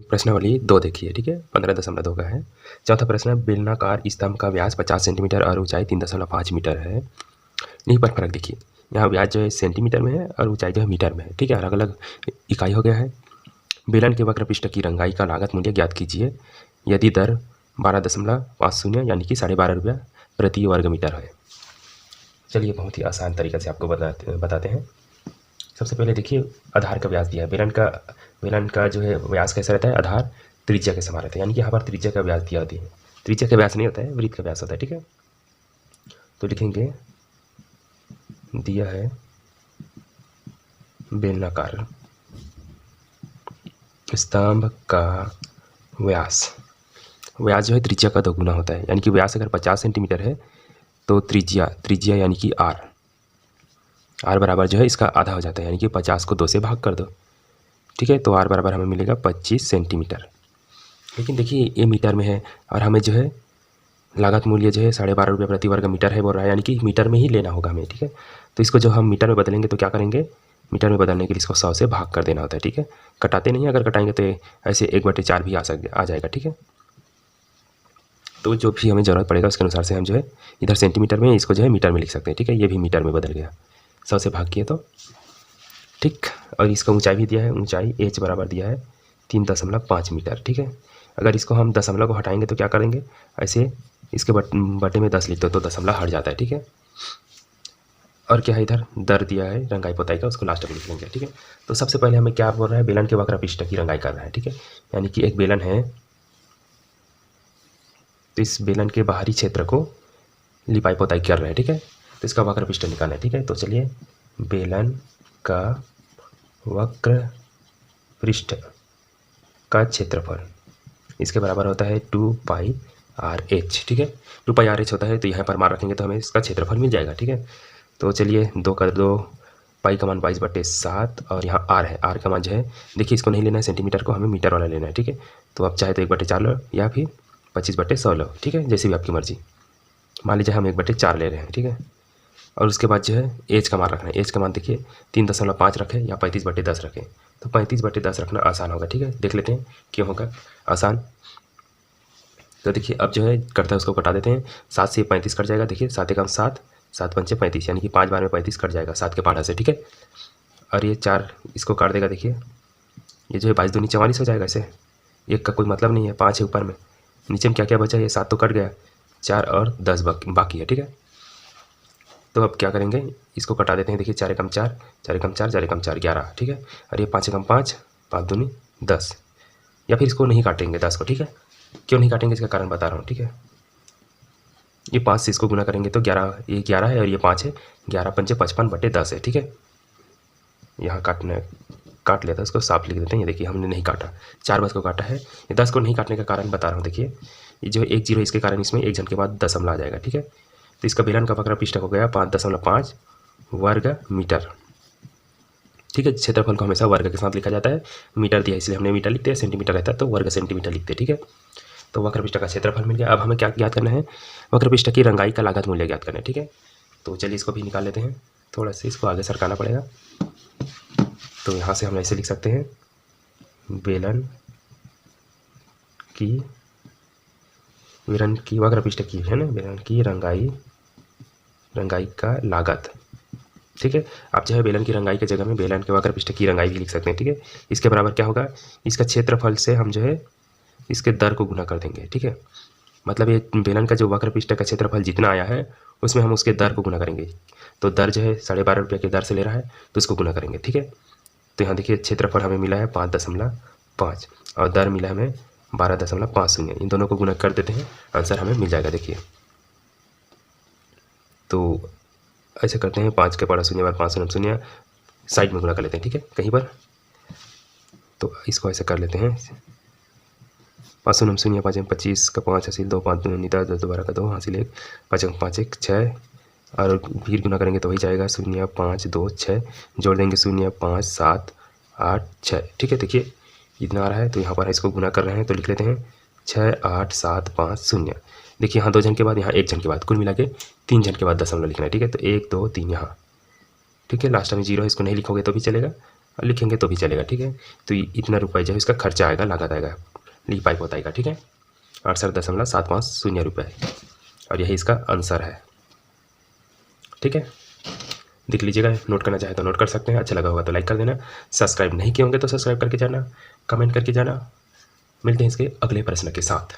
प्रश्नावली 2 देखिए, ठीक है, 15.2 का है। चौथा प्रश्न है, बेलनाकार स्तंभ का व्यास 50 सेंटीमीटर और ऊंचाई 3.5 मीटर है। यहीं पर फर्क देखिए, यहाँ व्यास जो है सेंटीमीटर में है और ऊंचाई जो है मीटर में है, ठीक है, अलग अलग इकाई हो गया है। बेलन के वक्र पृष्ठ की रंगाई का लागत मूल्य ज्ञात कीजिए यदि दर 12.50 यानी कि 12.5 रुपया प्रति वर्ग मीटर है। चलिए बहुत ही आसान तरीके से आपको बताते हैं। सबसे पहले देखिए, आधार का व्यास दिया है। बेलन का जो है व्यास कैसा रहता है, आधार त्रिज्या के समान रहता है, यानी कि यहाँ पर त्रिज्या का व्यास दिया होती है। त्रिज्या का व्यास नहीं होता है, वृत्त का व्यास होता है, ठीक है। तो लिखेंगे दिया है बेलनाकार स्तंभ का व्यास जो है त्रिज्या का 2 गुना होता है, यानी कि व्यास अगर 50 सेंटीमीटर है तो त्रिज्या यानी कि आर बराबर जो है इसका आधा हो जाता है, यानी कि 50 को 2 से भाग कर दो, ठीक है। तो आर बराबर हमें मिलेगा 25 सेंटीमीटर। लेकिन देखिए ये मीटर में है और हमें जो है लागत मूल्य जो है 12.5 रुपये प्रति वर्ग मीटर है बोल रहा है, यानी कि मीटर में ही लेना होगा हमें, ठीक है। तो इसको जो हम मीटर में बदलेंगे तो क्या करेंगे, मीटर में बदलने के लिए इसको 100 से भाग कर देना होता है, ठीक है। कटाते नहीं, अगर कटाएंगे तो ऐसे 1/4 भी आ जाएगा, ठीक है। तो जो भी हमें ज़रूरत पड़ेगा उसके अनुसार से हम जो है इधर सेंटीमीटर में, इसको जो है मीटर में लिख सकते हैं, ठीक है। ये भी मीटर में बदल गया, 100 से भाग किए तो, ठीक। और इसका ऊंचाई भी दिया है, ऊंचाई h बराबर दिया है 3.5 मीटर, ठीक है। अगर इसको हम दशमलव को हटाएंगे तो क्या करेंगे, ऐसे इसके बटे में 10 लिखते हो तो दशमलव हट जाता है, ठीक है। और क्या है, इधर दर दिया है रंगाई पोताई का, उसको लास्ट में लिख लेंगे, ठीक है। तो सबसे पहले हमें क्या बोल रहा है, बेलन के वक्र पृष्ठ की रंगाई कर रहा है, ठीक है। यानी कि एक बेलन है तो इस बेलन के बाहरी क्षेत्र को लिपाई पोताई कर रहे हैं, ठीक है। तो इसका वक्र पृष्ठ निकालना है, ठीक है। तो चलिए, बेलन का वक्र पृष्ठ का क्षेत्रफल इसके बराबर होता है 2πr/h, ठीक है। 2πr/h होता है, तो यहाँ पर मान रखेंगे तो हमें इसका क्षेत्रफल मिल जाएगा, ठीक है। तो चलिए 2 कर 2, पाई का मान 22/7 और यहाँ आर है, आर का मान जो है देखिए इसको नहीं लेना है सेंटीमीटर को, हमें मीटर वाला लेना है, ठीक है। तो आप चाहे तो 1/4 लो या फिर 25/100 लो, ठीक है, जैसी भी आपकी मर्जी। मान लीजिए हम 1/4 ले रहे हैं, ठीक है। और उसके बाद जो है एज का मान रखना है, एज का मान देखिए 3.5 रखें या 35/10 रखें, तो 35/10 रखना आसान होगा, ठीक है। देख लेते हैं क्यों होगा आसान। तो देखिए अब जो है करता है उसको कटा देते हैं, 7 से 35 कट जाएगा, देखिए 7 एकम 7, 7 पंचे 35, यानी कि 5 बार में 35 कट जाएगा 7 के पाढ़ा से, ठीक है। और ये 4 इसको काट देगा, देखिए ये जो है 22 दूनी 44 हो जाएगा। ऐसे एक का कोई मतलब नहीं है, 5 है ऊपर में, नीचे में क्या क्या बचा, ये 7 तो कट गया, 4 और 10 बाकी है, ठीक है। तो अब क्या करेंगे, इसको कटा देते हैं, देखिए 4 एकम 4, 4 एकम 4, 4 एकम 4 11, ठीक है। और ये 5 एकम 5, 5 दूनी 10, या फिर इसको नहीं काटेंगे 10 को, ठीक है। क्यों नहीं काटेंगे इसका कारण बता रहा हूँ, ठीक है। ये 5 से इसको गुना करेंगे तो 11, ये 11 है और ये 5 है, 11 पंचे 55/10 है, ठीक है। यहाँ काट लेता है, उसको साफ लिख देते हैं। ये देखिए हमने नहीं काटा, 4 बस को काटा है, ये 10 को नहीं काटने का कारण बता रहा हूँ। देखिए ये जो 1 0 इसके कारण इसमें 1 जन के बाद दशमलव आ जाएगा, ठीक है। तो इसका बेलन का वक्र पृष्ठ हो गया 5.5 वर्ग मीटर, ठीक है। क्षेत्रफल को हमेशा वर्ग के साथ लिखा जाता है, मीटर दिया इसलिए हमने मीटर लिखते हैं, सेंटीमीटर रहता है तो वर्ग सेंटीमीटर लिखते हैं, ठीक है। तो वक्र पृष्ठ का क्षेत्रफल मिल गया। अब हमें क्या ज्ञात करना है, वक्र पृष्ठ की रंगाई का लागत मूल्य ज्ञात करना है, ठीक है। तो चलिए इसको भी निकाल लेते हैं, थोड़ा सा इसको आगे सरकाना पड़ेगा। तो यहाँ से हम ऐसे लिख सकते हैं, बेलन की वक्र पृष्ठ की है ना, बेलन की रंगाई का लागत, ठीक है। आप जो है बेलन की रंगाई की जगह में बेलन के वक्र पृष्ठ की रंगाई भी लिख सकते हैं, ठीक है। इसके बराबर क्या होगा, इसका क्षेत्रफल से हम जो है इसके दर को गुना कर देंगे, ठीक है। मतलब ये बेलन का जो वक्र पृष्ठ का क्षेत्रफल जितना आया है उसमें हम उसके दर को गुना करेंगे। तो दर जो है 12.5 रुपये के दर से ले रहा है तो इसको गुना करेंगे, ठीक है। तो यहाँ देखिए क्षेत्रफल हमें मिला है 5.5 और दर मिला हमें 12.50, इन दोनों को गुना कर देते हैं, आंसर हमें मिल जाएगा। देखिए तो ऐसे करते हैं, 5 के पारा 0 बार 5 0 साइड में गुना कर लेते हैं, ठीक है, कहीं पर। तो इसको ऐसे कर लेते हैं, 5 0 0 5 25 का 5 हासिल 2 5 2 10 10 12 का 2 हासिल 1 5 5 1 6 और फिर गुना करेंगे तो वही जाएगा 0 5 2 6, जोड़ देंगे 0 5 7 8 6, ठीक है। देखिए इतना आ रहा है, तो यहाँ पर इसको गुना कर रहे हैं तो लिख लेते हैं 6 8 7 5 0। देखिए यहाँ 2 जन के बाद, यहाँ 1 जन के बाद, कुल मिला के 3 जन के बाद दशमलव लिखना है, ठीक है। तो 1 2 3 यहाँ, ठीक है। लास्ट में 0 है, इसको नहीं लिखोगे तो भी चलेगा, लिखेंगे तो भी चलेगा, ठीक है। तो इतना रुपये जो है इसका खर्चा आएगा, लागत आएगा लिपाई पोताई का, ठीक है। 68.750 रुपये, और यही इसका आंसर है, ठीक है। देख लीजिएगा, नोट करना चाहे तो नोट कर सकते हैं। अच्छा लगा होगा तो लाइक कर देना, सब्सक्राइब नहीं किए होंगे तो सब्सक्राइब करके जाना, कमेंट करके जाना। मिलते हैं इसके अगले प्रश्न के साथ।